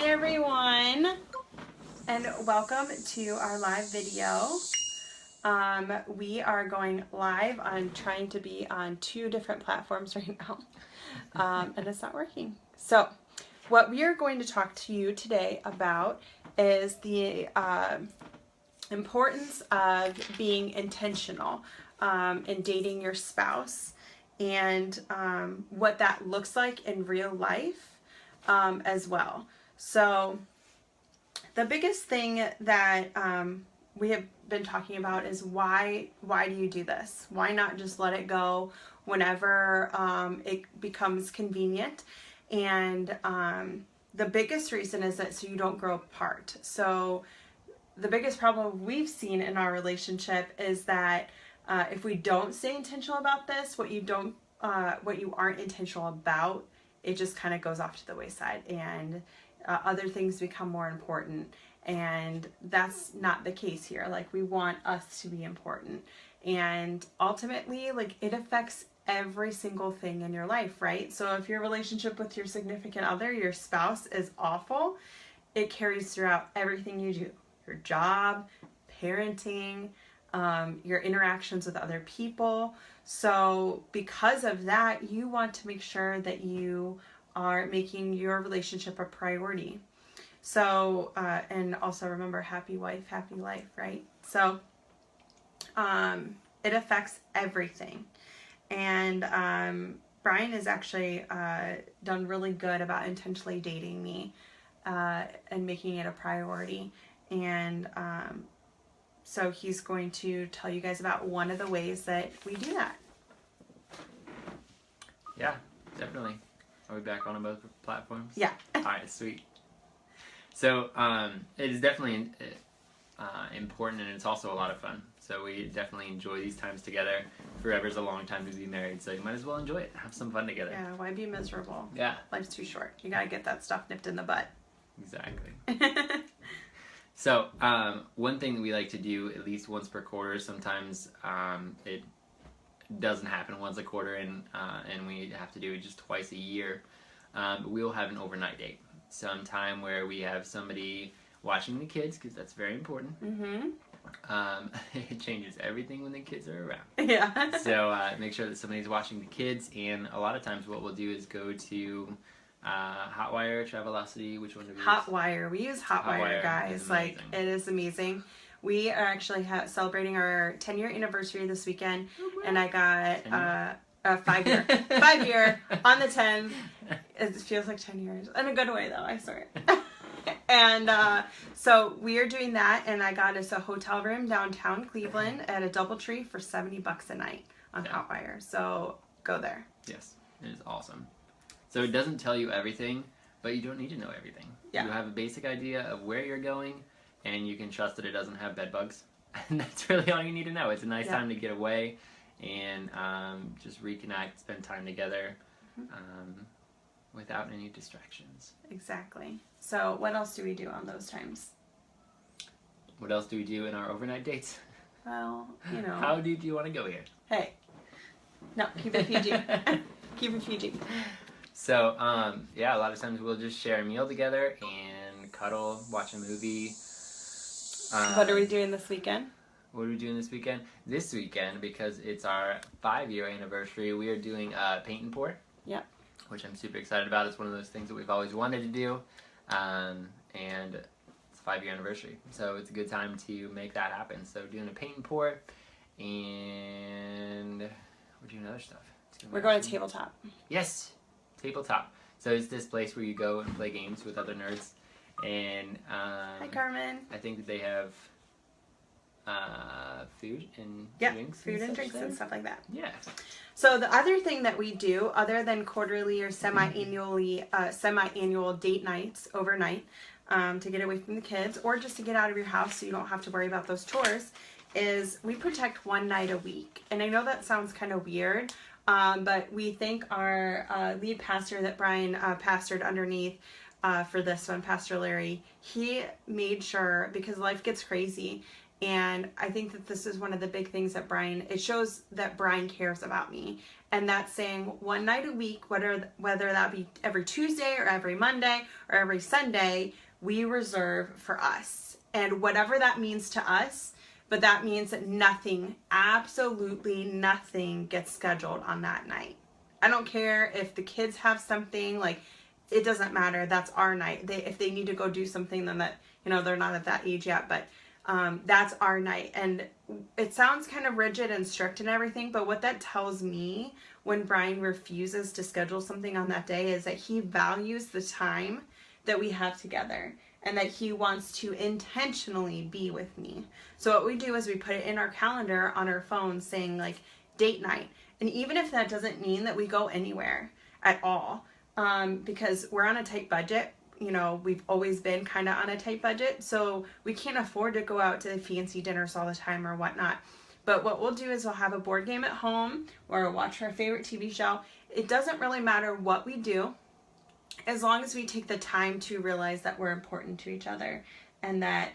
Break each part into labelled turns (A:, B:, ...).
A: Hi everyone, and welcome to our live video. We are going live on trying to be on 2 different platforms right now, and it's not working. So what we are going to talk to you today about is the importance of being intentional in dating your spouse, and what that looks like in real life as well. So the biggest thing that we have been talking about is why do you do this? Why not just let it go whenever it becomes convenient? And the biggest reason is that so you don't grow apart. So the biggest problem we've seen in our relationship is that if we don't stay intentional about this, what you aren't intentional about, it just kind of goes off to the wayside, and other things become more important. And that's not the case here. Like, we want us to be important, and ultimately, like, it affects every single thing in your life, right? So if your relationship with your significant other, your spouse, is awful, it carries throughout everything you do. Your job, parenting, your interactions with other people. So because of that, you want to make sure that you are making your relationship a priority. So, and also remember, happy wife, happy life, right? So, it affects everything. And Brian has actually done really good about intentionally dating me and making it a priority. And so he's going to tell you guys about one of the ways that we do that.
B: Yeah, definitely. Are we back on both platforms?
A: Yeah.
B: Alright, sweet. So, it is definitely important, and it's also a lot of fun. So we definitely enjoy these times together. Forever's a long time to be married, so you might as well enjoy it. Have some fun together.
A: Yeah, why be miserable?
B: Yeah.
A: Life's too short. You gotta get that stuff nipped in the butt.
B: Exactly. So, one thing that we like to do at least once per quarter, sometimes it doesn't happen once a quarter, and we have to do it just twice a year, but we'll have an overnight date. Sometime where we have somebody watching the kids, because that's very important.
A: Mm-hmm.
B: It changes everything when the kids are around.
A: Yeah.
B: So make sure that somebody's watching the kids, and a lot of times what we'll do is go to Hotwire, Travelocity. Which one do we use?
A: Hotwire. We use Hotwire, guys. Like, it is amazing. We are actually celebrating our 10-year anniversary this weekend, and I got a 5-year. 5-year on the 10th. It feels like 10 years. In a good way, though, I swear. And so we are doing that, and I got us a hotel room downtown Cleveland at a DoubleTree for $70 a night on Hotwire. So go there.
B: Yes, it is awesome. So it doesn't tell you everything, but you don't need to know everything.
A: Yeah.
B: You have a basic idea of where you're going, and you can trust that it doesn't have bed bugs. And that's really all you need to know. It's a nice time to get away and just reconnect, spend time together without any distractions.
A: Exactly. So what else do we do on those times?
B: What else do we do in our overnight dates?
A: Well, you know.
B: How deep do you want to go here?
A: Hey. No, keep it PG. Keep it PG.
B: So, yeah, a lot of times we'll just share a meal together and cuddle, watch a movie.
A: What are we doing this weekend?
B: What are we doing this weekend? This weekend, because it's our 5-year anniversary, we are doing paint and pour.
A: Yep.
B: Which I'm super excited about. It's one of those things that we've always wanted to do. And it's a 5-year anniversary. So it's a good time to make that happen. So doing a paint and pour, and we're doing other stuff.
A: We're going to tabletop.
B: Yes, tabletop. So it's this place where you go and play games with other nerds. And
A: hi, Carmen.
B: I think that they have food and drinks.
A: Food and drinks and stuff like that.
B: Yeah.
A: So the other thing that we do, other than quarterly or semi-annual date nights overnight, to get away from the kids, or just to get out of your house so you don't have to worry about those chores, is we protect one night a week. And I know that sounds kind of weird, but we thank our lead pastor that Brian pastored underneath for this one, Pastor Larry. He made sure, because life gets crazy, And I think that this is one of the big things that it shows that Brian cares about me. And that's saying one night a week, whether that be every Tuesday or every Monday or every Sunday, we reserve for us. And whatever that means to us, but that means that nothing, absolutely nothing gets scheduled on that night. I don't care if the kids have something, like, it doesn't matter. That's our night. If they need to go do something, then that, they're not at that age yet, but that's our night. And it sounds kind of rigid and strict and everything, but what that tells me when Brian refuses to schedule something on that day is that he values the time that we have together and that he wants to intentionally be with me. So what we do is we put it in our calendar on our phone saying like date night. And even if that doesn't mean that we go anywhere at all, because we're on a tight budget, we've always been kind of on a tight budget, so we can't afford to go out to fancy dinners all the time or whatnot. But what we'll do is we'll have a board game at home or we'll watch our favorite TV show. It doesn't really matter what we do, as long as we take the time to realize that we're important to each other and that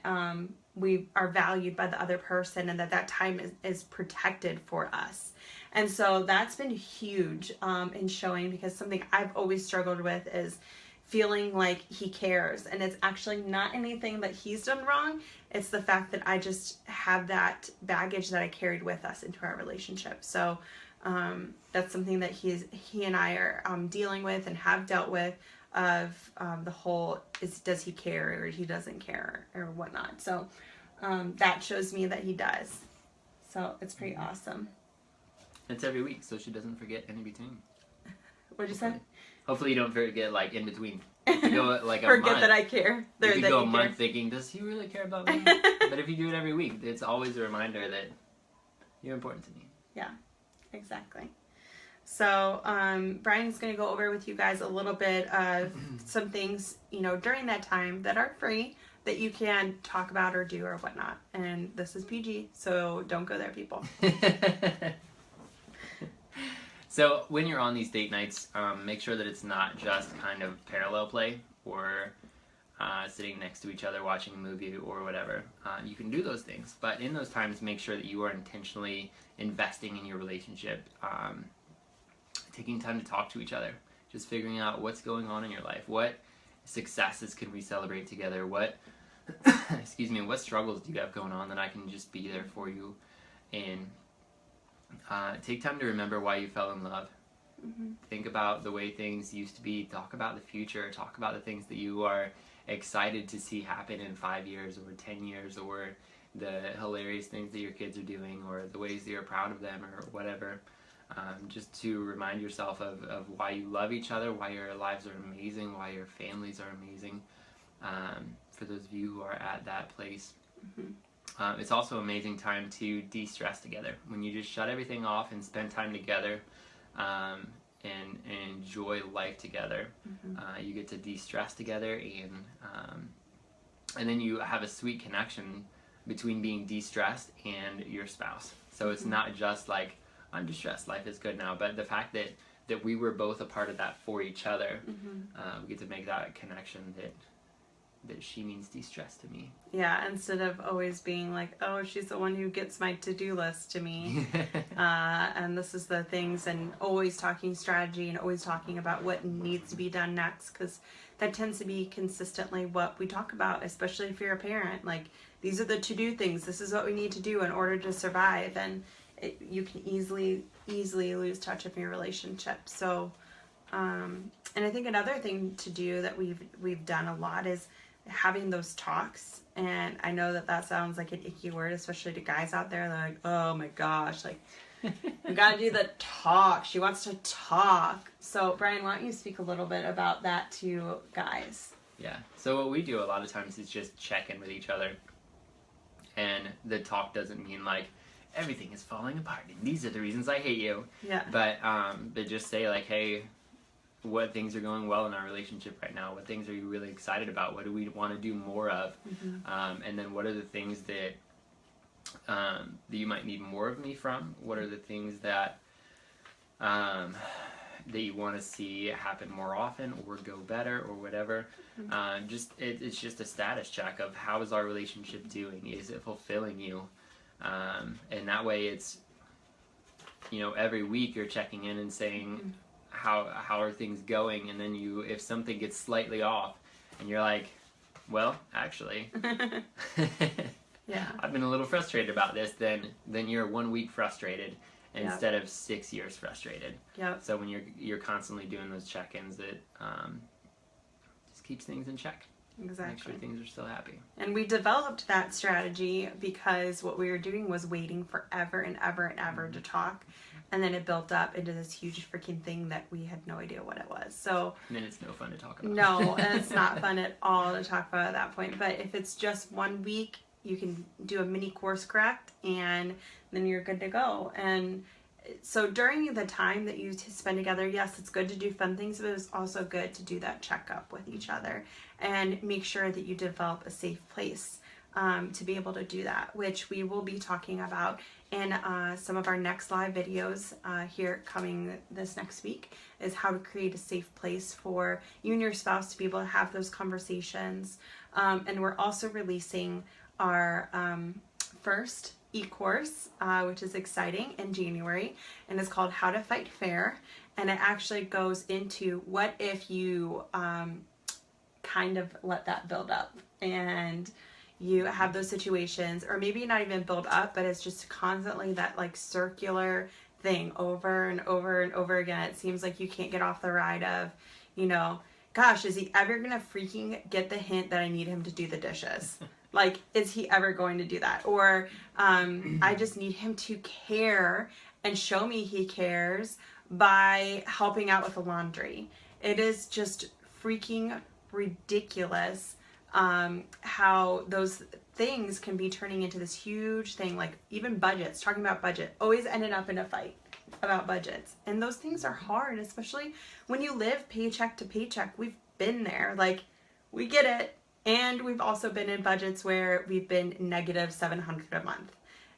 A: we are valued by the other person and that time is protected for us. And so that's been huge in showing, because something I've always struggled with is feeling like he cares, and it's actually not anything that he's done wrong. It's the fact that I just have that baggage that I carried with us into our relationship. So that's something that he and I are dealing with and have dealt with, of the whole does he care or he doesn't care or whatnot. So that shows me that he does. So it's pretty awesome.
B: It's every week, so she doesn't forget in between.
A: What'd you say?
B: Hopefully you don't forget, like, in between. You go, like,
A: forget
B: month,
A: that I care.
B: You could go a month thinking, does he really care about me? But if you do it every week, it's always a reminder that you're important to me.
A: Yeah, exactly. So Brian's going to go over with you guys a little bit of some things, during that time that are free that you can talk about or do or whatnot. And this is PG, so don't go there, people.
B: So when you're on these date nights, make sure that it's not just kind of parallel play or sitting next to each other watching a movie or whatever. You can do those things, but in those times, make sure that you are intentionally investing in your relationship, taking time to talk to each other, just figuring out what's going on in your life, what successes can we celebrate together, what what struggles do you have going on that I can just be there for you, and take time to remember why you fell in love. Mm-hmm. Think about the way things used to be. Talk about the future. Talk about the things that you are excited to see happen in 5 years or 10 years, or the hilarious things that your kids are doing, or the ways that you're proud of them, or whatever. Just to remind yourself of why you love each other, why your lives are amazing, why your families are amazing, for those of you who are at that place. Mm-hmm. It's also an amazing time to de-stress together. When you just shut everything off and spend time together and enjoy life together, mm-hmm. You get to de-stress together, and then you have a sweet connection between being de-stressed and your spouse. So it's mm-hmm. not just like, I'm distressed, life is good now, but the fact that we were both a part of that for each other, mm-hmm. We get to make that connection that she means de-stress to me.
A: Yeah, instead of always being like, oh, she's the one who gets my to-do list to me. And this is the things, and always talking strategy and always talking about what needs to be done next, because that tends to be consistently what we talk about, especially if you're a parent. Like, these are the to-do things. This is what we need to do in order to survive. And you can easily lose touch of your relationship. So, and I think another thing to do that we've done a lot is having those talks. And I know that sounds like an icky word, especially to guys out there. They're like, oh my gosh, like, we gotta do the talk. She wants to talk. So Brian, why don't you speak a little bit about that to guys?
B: Yeah, so what we do a lot of times is just check in with each other. And the talk doesn't mean like, everything is falling apart and these are the reasons I hate you.
A: Yeah.
B: But just say like, hey, what things are going well in our relationship right now? What things are you really excited about? What do we want to do more of? Mm-hmm. And then what are the things that you might need more of me from? What are the things that that you want to see happen more often or go better or whatever. It's just a status check of how is our relationship doing? Is it fulfilling you? And that way it's, every week you're checking in and saying, how are things going? And then if something gets slightly off and you're like, well, actually,
A: yeah,
B: I've been a little frustrated about this, then you're 1 week frustrated instead of 6 years frustrated.
A: Yep.
B: So when you're constantly doing those check-ins, it just keeps things in check.
A: Exactly.
B: Make sure things are still happy.
A: And we developed that strategy because what we were doing was waiting forever and ever and ever to talk. And then it built up into this huge freaking thing that we had no idea what it was. So
B: and then it's no fun to talk about.
A: No, and it's not fun at all to talk about at that point. But if it's just 1 week, you can do a mini course correct, and then you're good to go. And so during the time that you spend together, yes, it's good to do fun things, but it's also good to do that checkup with each other and make sure that you develop a safe place to be able to do that, which we will be talking about in some of our next live videos here coming this next week, is how to create a safe place for you and your spouse to be able to have those conversations. And we're also releasing our first e-course, which is exciting, in January, and it's called How to Fight Fair. And it actually goes into what if you kind of let that build up and you have those situations, or maybe not even build up, but it's just constantly that like circular thing over and over and over again. It seems like you can't get off the ride of, gosh, is he ever gonna freaking get the hint that I need him to do the dishes? Like, is he ever going to do that? Or I just need him to care and show me he cares by helping out with the laundry. It is just freaking ridiculous how those things can be turning into this huge thing. Like even budgets, talking about budget, always ended up in a fight about budgets. And those things are hard, especially when you live paycheck to paycheck. We've been there, like, we get it. And we've also been in budgets where we've been negative $700 a month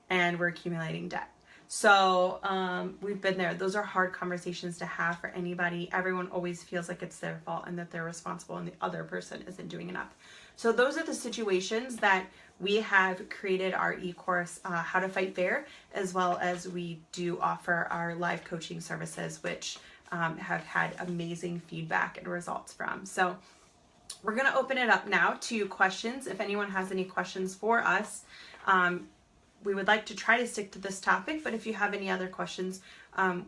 A: and we're accumulating debt. So we've been there. Those are hard conversations to have for anybody. Everyone always feels like it's their fault and that they're responsible and the other person isn't doing enough. So those are the situations that we have created our e-course, How to Fight Fair, as well as we do offer our live coaching services, which have had amazing feedback and results from. So we're going to open it up now to questions. If anyone has any questions for us, we would like to try to stick to this topic, but if you have any other questions,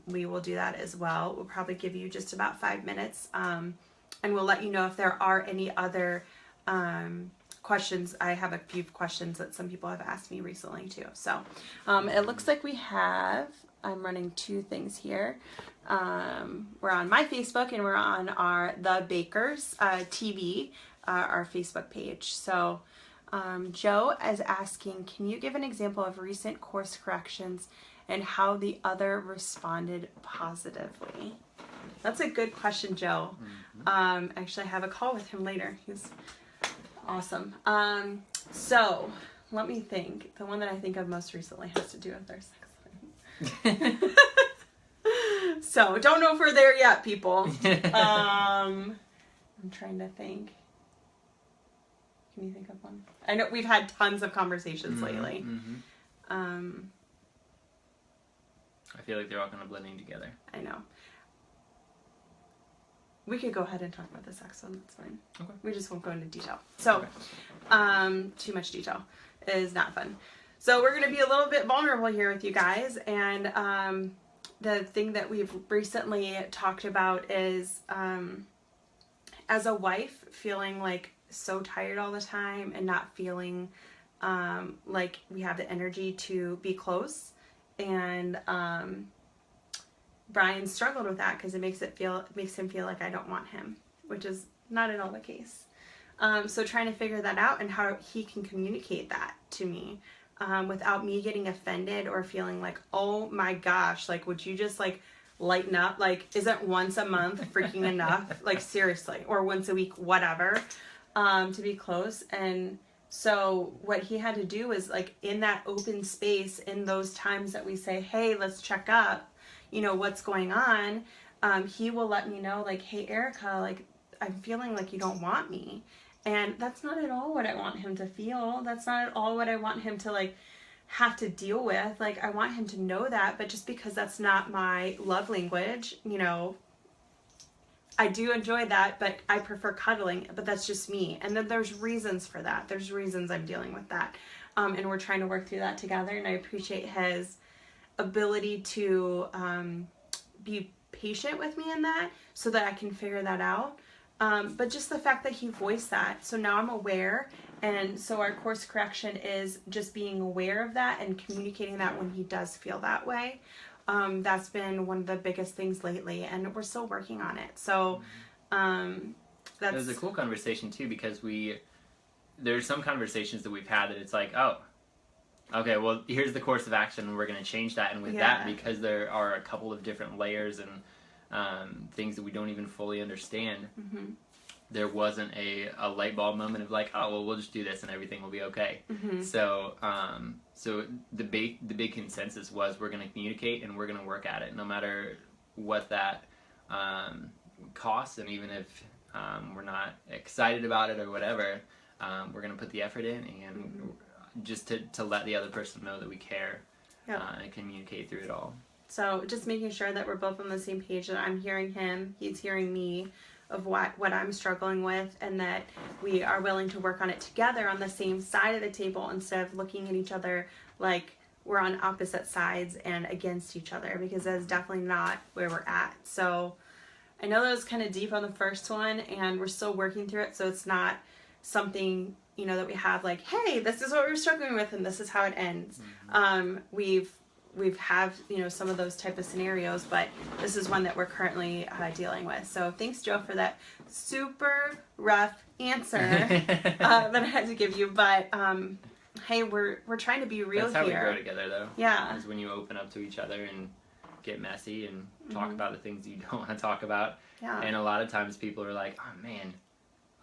A: we will do that as well. We'll probably give you just about 5 minutes, and we'll let you know if there are any other questions. I have a few questions that some people have asked me recently too. So it looks like I'm running 2 things here. We're on my Facebook and we're on The Bakers TV, our Facebook page. So Joe is asking, can you give an example of recent course corrections and how the other responded positively? That's a good question, Joe. Actually, I have a call with him later. He's awesome. So let me think. The one that I think of most recently has to do with our sex life. So don't know if we're there yet, people. I'm trying to think. Can you think of one? I know we've had tons of conversations lately.
B: I feel like they're all kind of blending together.
A: I know. We could go ahead and talk about the sex one. That's fine.
B: Okay.
A: We just won't go into detail. So, too much detail is not fun. So we're going to be a little bit vulnerable here with you guys. And the thing that we've recently talked about is, as a wife, feeling like so tired all the time and not feeling like we have the energy to be close. And Brian struggled with that because it makes him feel like I don't want him, which is not at all the case. So trying to figure that out and how he can communicate that to me without me getting offended or feeling like, oh my gosh, like, would you just like lighten up? Like, isn't once a month freaking enough? Like, seriously, or once a week, whatever, to be close. And so what he had to do was, like, in that open space, in those times that we say, hey, let's check up, what's going on, he will let me know, like, hey, Erica, like, I'm feeling like you don't want me. And that's not at all what I want him to feel. That's not at all what I want him to, like, have to deal with. Like, I want him to know that, but just because that's not my love language, you know, I do enjoy that, but I prefer cuddling, but that's just me. And then there's reasons for that. There's reasons I'm dealing with that. And we're trying to work through that together. And I appreciate his ability to be patient with me in that so that I can figure that out. But just the fact that he voiced that. So now I'm aware. And so our course correction is just being aware of that and communicating that when he does feel that way. That's been one of the biggest things lately, and we're still working on it. So
B: It was a cool conversation too, because there's some conversations that we've had that it's like, oh, okay, well, here's the course of action, and we're going to change that. And with that, because there are a couple of different layers and things that we don't even fully understand, there wasn't a light bulb moment of like, oh, well, we'll just do this and everything will be okay. So the big consensus was we're going to communicate and we're going to work at it, no matter what that costs, and even if we're not excited about it or whatever, we're going to put the effort in and just to let the other person know that we care and communicate through it all.
A: So just making sure that we're both on the same page, that I'm hearing him, he's hearing me, of what I'm struggling with, and that we are willing to work on it together on the same side of the table instead of looking at each other like we're on opposite sides and against each other, because that's definitely not where we're at. So I know that was kind of deep on the first one, and we're still working through it, so it's not something, you know, that we have like, hey, this is what we're struggling with and this is how it ends. We've have, you know, some of those type of scenarios, but this is one that we're currently dealing with. So thanks, Joe, for that super rough answer that I had to give you. But hey, we're trying to be real here.
B: That's how we grow together, though.
A: Yeah.
B: Is when you open up to each other and get messy and talk about the things you don't want to talk about.
A: Yeah.
B: And a lot of times people are like, oh man,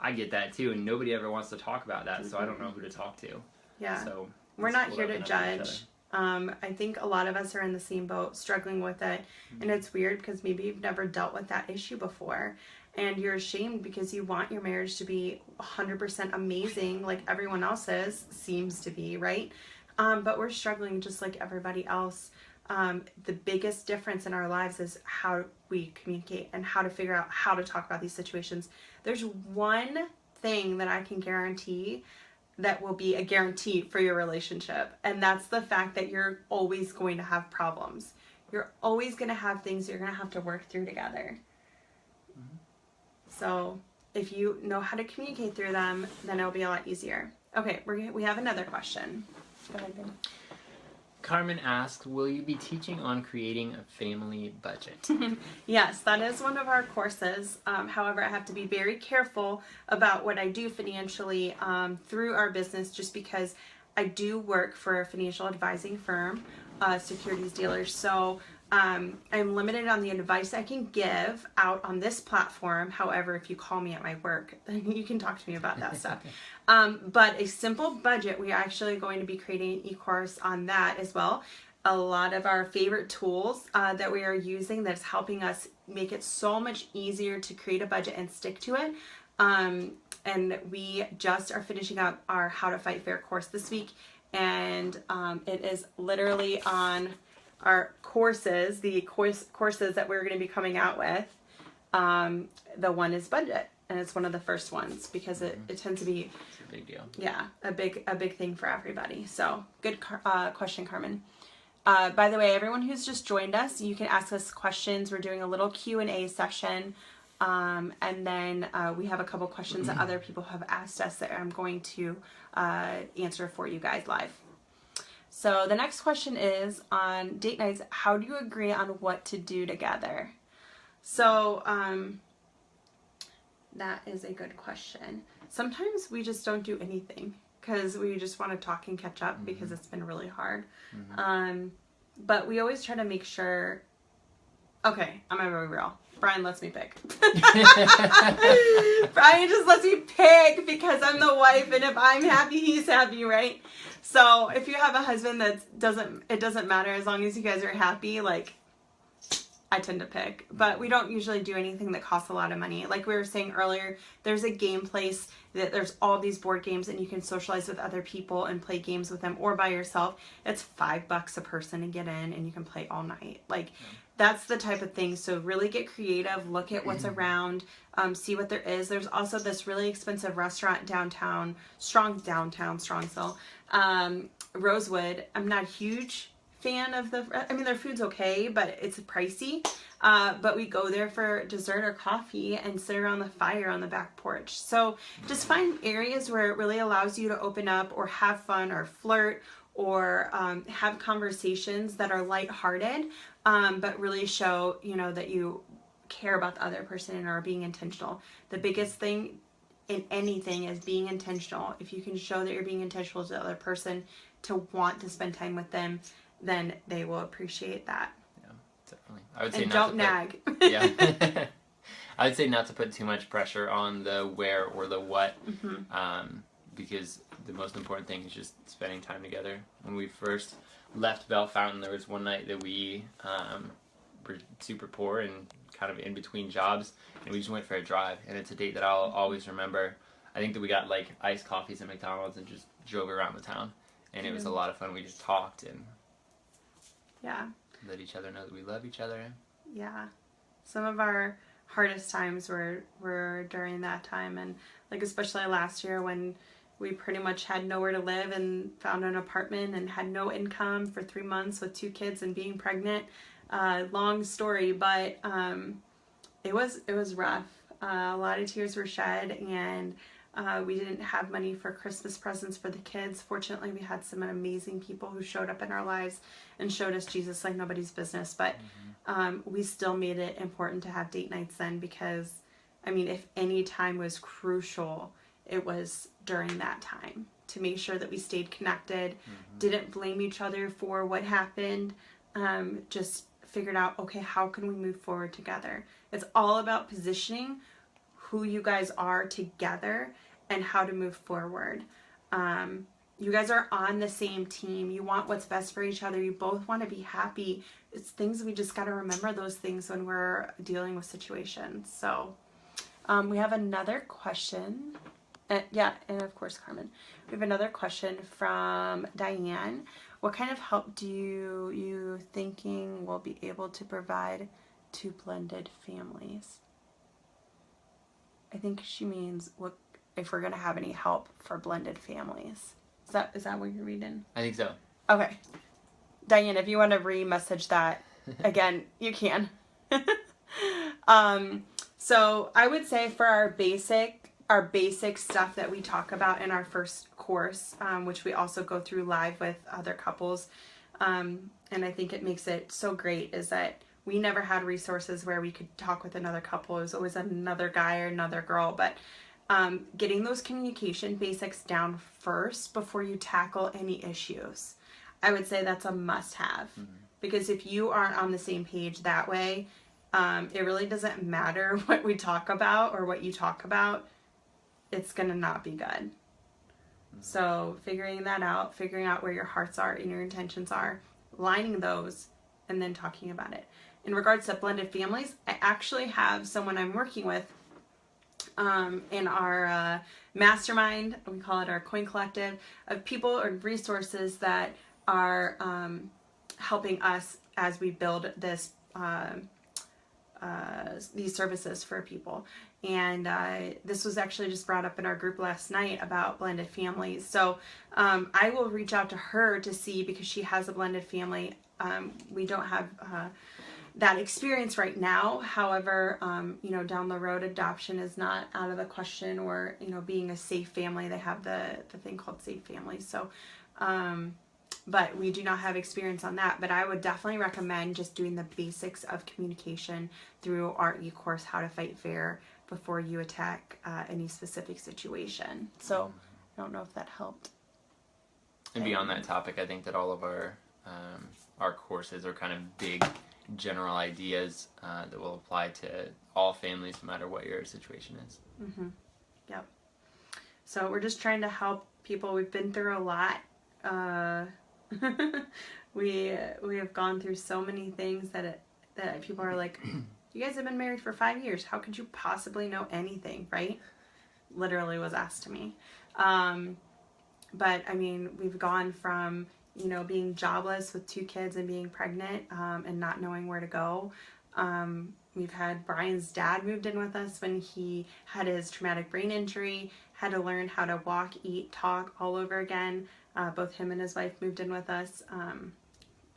B: I get that too, and nobody ever wants to talk about that, so I don't know who to talk to.
A: Yeah.
B: So
A: we're not here to judge. I think a lot of us are in the same boat, struggling with it, and it's weird because maybe you've never dealt with that issue before, and you're ashamed because you want your marriage to be 100% amazing like everyone else's seems to be, right? But we're struggling just like everybody else. The biggest difference in our lives is how we communicate and how to figure out how to talk about these situations. There's one thing that I can guarantee that will be a guarantee for your relationship, and that's the fact that you're always going to have problems. You're always going to have things you're going to have to work through together. So if you know how to communicate through them, then it'll be a lot easier. Okay, we have another question. Go ahead, Ben.
B: Carmen asks, will you be teaching on creating a family budget?
A: Yes, that is one of our courses. However, I have to be very careful about what I do financially through our business, just because I do work for a financial advising firm, securities dealers. So I'm limited on the advice I can give out on this platform. However, if you call me at my work, then you can talk to me about that stuff. But a simple budget, we are actually going to be creating an e-course on that as well. A lot of our favorite tools that we are using that's helping us make it so much easier to create a budget and stick to it. And we just are finishing up our How to Fight Fair course this week. And it is literally on our courses, the courses that we're going to be coming out with. The one is budget, and it's one of the first ones because it tends to be
B: It's a big deal.
A: Yeah, a big thing for everybody. So good question, Carmen. By the way, everyone who's just joined us, you can ask us questions. We're doing a little Q&A session, and then we have a couple questions that other people have asked us that I'm going to answer for you guys live. So the next question is, on date nights, how do you agree on what to do together? So that is a good question. Sometimes we just don't do anything because we just want to talk and catch up because it's been really hard. But we always try to make sure, okay, I'm gonna be real. Brian lets me pick. Brian just lets me pick because I'm the wife, and if I'm happy, he's happy, right? So if you have a husband that doesn't matter as long as you guys are happy, like, I tend to pick. But we don't usually do anything that costs a lot of money. Like we were saying earlier, there's a game place that there's all these board games and you can socialize with other people and play games with them or by yourself. It's $5 a person to get in and you can play all night. Like that's the type of thing. So really get creative, look at what's around, see what there is. There's also this really expensive restaurant downtown, Strongsville, Rosewood. I'm not a huge fan of their food's okay, but it's pricey. But we go there for dessert or coffee and sit around the fire on the back porch. So just find areas where it really allows you to open up or have fun or flirt or have conversations that are lighthearted, but really show, that you care about the other person and are being intentional. The biggest thing in anything is being intentional. If you can show that you're being intentional to the other person to want to spend time with them, then they will appreciate that.
B: Yeah, definitely. I would say
A: and don't nag.
B: Yeah. I would say not to put too much pressure on the where or the what, because the most important thing is just spending time together. When we first left Bell Fountain, there was one night that we were super poor and kind of in between jobs, and we just went for a drive, and it's a date that I'll always remember. I think that we got like iced coffees at McDonald's and just drove around the town, and it was a lot of fun. We just talked and let each other know that we love each other.
A: Yeah. Some of our hardest times were during that time, and like especially last year when we pretty much had nowhere to live and found an apartment and had no income for 3 months with 2 kids and being pregnant. Long story, but it was rough. A lot of tears were shed, and we didn't have money for Christmas presents for the kids. Fortunately, we had some amazing people who showed up in our lives and showed us Jesus like nobody's business. But we still made it important to have date nights then, because, if any time was crucial, it was during that time, to make sure that we stayed connected, didn't blame each other for what happened, just figured out, okay, how can we move forward together? It's all about positioning who you guys are together and how to move forward. You guys are on the same team. You want what's best for each other. You both want to be happy. It's things we just got to remember those things when we're dealing with situations. So we have another question. And of course, Carmen. We have another question from Diane. What kind of help do you thinking will be able to provide to blended families? I think she means what if we're going to have any help for blended families. Is that what you're reading?
B: I think so.
A: Okay. Diane, if you want to re-message that again, you can. So I would say for our basic stuff that we talk about in our first course, which we also go through live with other couples, and I think it makes it so great, is that we never had resources where we could talk with another couple. It was always another guy or another girl. But getting those communication basics down first before you tackle any issues, I would say that's a must-have. Because if you aren't on the same page that way, it really doesn't matter what we talk about or what you talk about. It's going to not be good. So figuring that out, figuring out where your hearts are and your intentions are, lining those, and then talking about it. In regards to blended families, I actually have someone I'm working with in our mastermind. We call it our Coin Collective, of people or resources that are helping us as we build this these services for people. And this was actually just brought up in our group last night about blended families. So I will reach out to her to see, because she has a blended family. We don't have that experience right now. However, down the road, adoption is not out of the question, or, being a safe family. They have the thing called Safe Families. So, but we do not have experience on that. But I would definitely recommend just doing the basics of communication through our e-course, How to Fight Fair, before you attack any specific situation. So I don't know if that helped.
B: And beyond that topic, I think that all of our courses are kind of big general ideas that will apply to all families, no matter what your situation is.
A: Yep. So we're just trying to help people. We've been through a lot. We have gone through so many things that that people are like, you guys have been married for 5 years. How could you possibly know anything, right? Literally was asked to me. But I mean, we've gone from, being jobless with 2 kids and being pregnant, and not knowing where to go. We've had Brian's dad moved in with us when he had his traumatic brain injury, had to learn how to walk, eat, talk all over again. Both him and his wife moved in with us.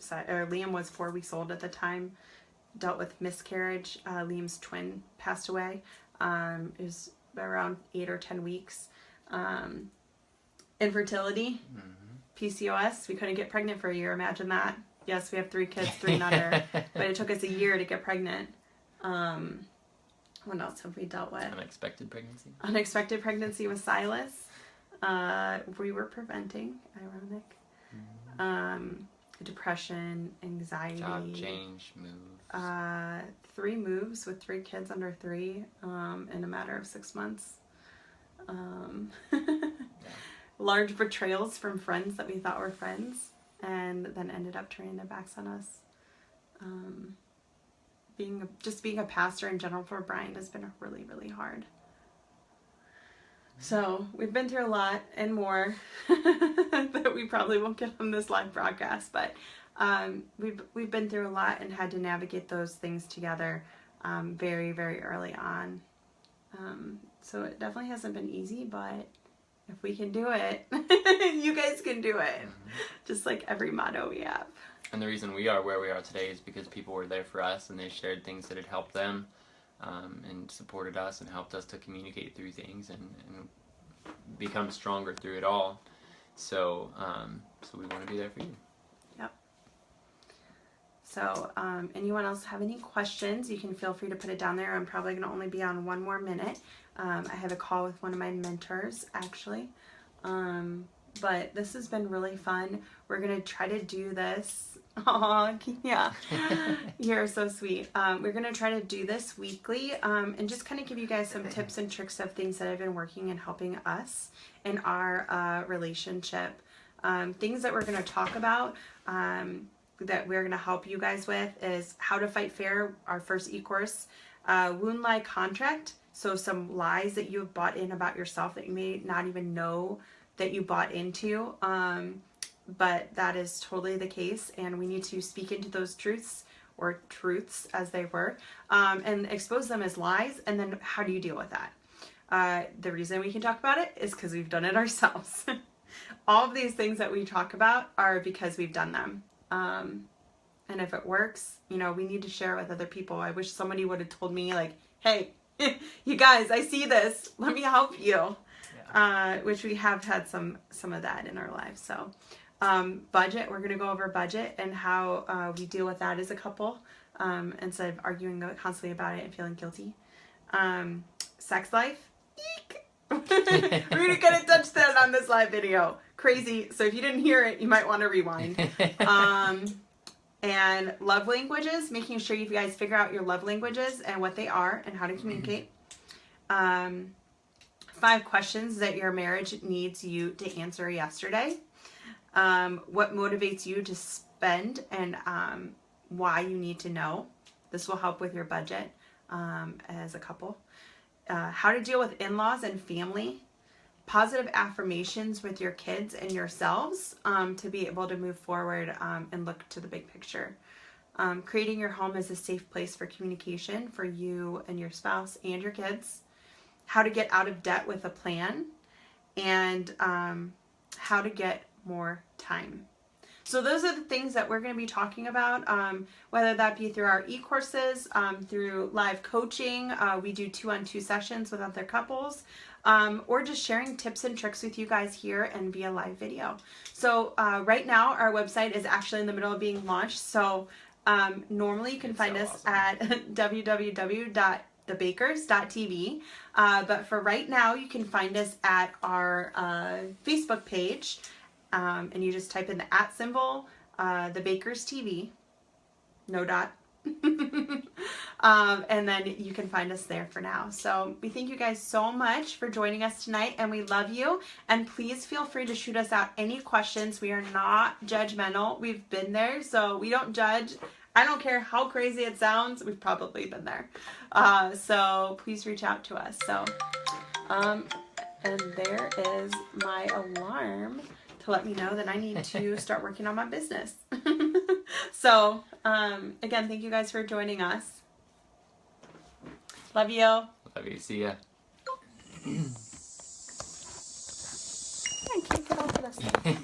A: Liam was 4 weeks old at the time, dealt with miscarriage. Liam's twin passed away. It was around 8 or 10 weeks. Infertility, PCOS. We couldn't get pregnant for a year. Imagine that. Yes, we have 3 kids, 3 and under, but it took us a year to get pregnant. What else have we dealt with?
B: Unexpected pregnancy.
A: Unexpected pregnancy with Silas. We were preventing, ironic. Depression, anxiety.
B: Job change, moves.
A: 3 moves with 3 kids under 3 in a matter of 6 months. Large betrayals from friends that we thought were friends and then ended up turning their backs on us. Being a pastor in general for Brian has been really, really hard. So we've been through a lot and more that we probably won't get on this live broadcast, but we've been through a lot and had to navigate those things together very, very early on. So it definitely hasn't been easy, but if we can do it, you guys can do it. Just like every motto we have.
B: And the reason we are where we are today is because people were there for us and they shared things that had helped them, and supported us and helped us to communicate through things and become stronger through it all. So we want to be there for you.
A: Yep. So anyone else have any questions, you can feel free to put it down there. I'm probably going to only be on 1 more minute. I have a call with one of my mentors, actually. But this has been really fun. We're going to try to do this. Aw, yeah. You're so sweet. We're going to try to do this weekly, and just kind of give you guys some tips and tricks of things that have been working and helping us in our relationship. Things that we're going to talk about, that we're going to help you guys with is How to Fight Fair, our first e-course, Wound Lie Contract. So some lies that you have bought in about yourself that you may not even know that you bought into, but that is totally the case, and we need to speak into those truths, or truths as they were, and expose them as lies, and then how do you deal with that? The reason we can talk about it is because we've done it ourselves. All of these things that we talk about are because we've done them. And if it works, we need to share it with other people. I wish somebody would have told me, like, hey, you guys, I see this. Let me help you. Yeah. Which we have had some of that in our lives. So budget, we're going to go over budget and how we deal with that as a couple, instead of arguing constantly about it and feeling guilty. Sex life. Eek. We're going to kind of touch that on this live video. Crazy. So if you didn't hear it, you might want to rewind. And love languages, making sure you guys figure out your love languages and what they are and how to communicate. 5 questions that your marriage needs you to answer yesterday. What motivates you to spend and why you need to know. This will help with your budget as a couple. How to deal with in-laws and family. Positive affirmations with your kids and yourselves to be able to move forward and look to the big picture. Creating your home as a safe place for communication for you and your spouse and your kids. How to get out of debt with a plan. And how to get more time. So those are the things that we're going to be talking about, whether that be through our e-courses, through live coaching. We do 2-on-2 sessions with other couples, or just sharing tips and tricks with you guys here and via live video. So right now our website is actually in the middle of being launched. So normally you can find us at www.thebakers.tv. But for right now, you can find us at our Facebook page. And you just type in the @ symbol, The Bakers TV, no dot. And then you can find us there for now. So we thank you guys so much for joining us tonight, and we love you. And please feel free to shoot us out any questions. We are not judgmental. We've been there, so we don't judge. I don't care how crazy it sounds, we've probably been there. So please reach out to us. So, and there is my alarm to let me know that I need to start working on my business. So, again, thank you guys for joining us. Love you.
B: Love you. See ya.
A: I can't get off of this thing.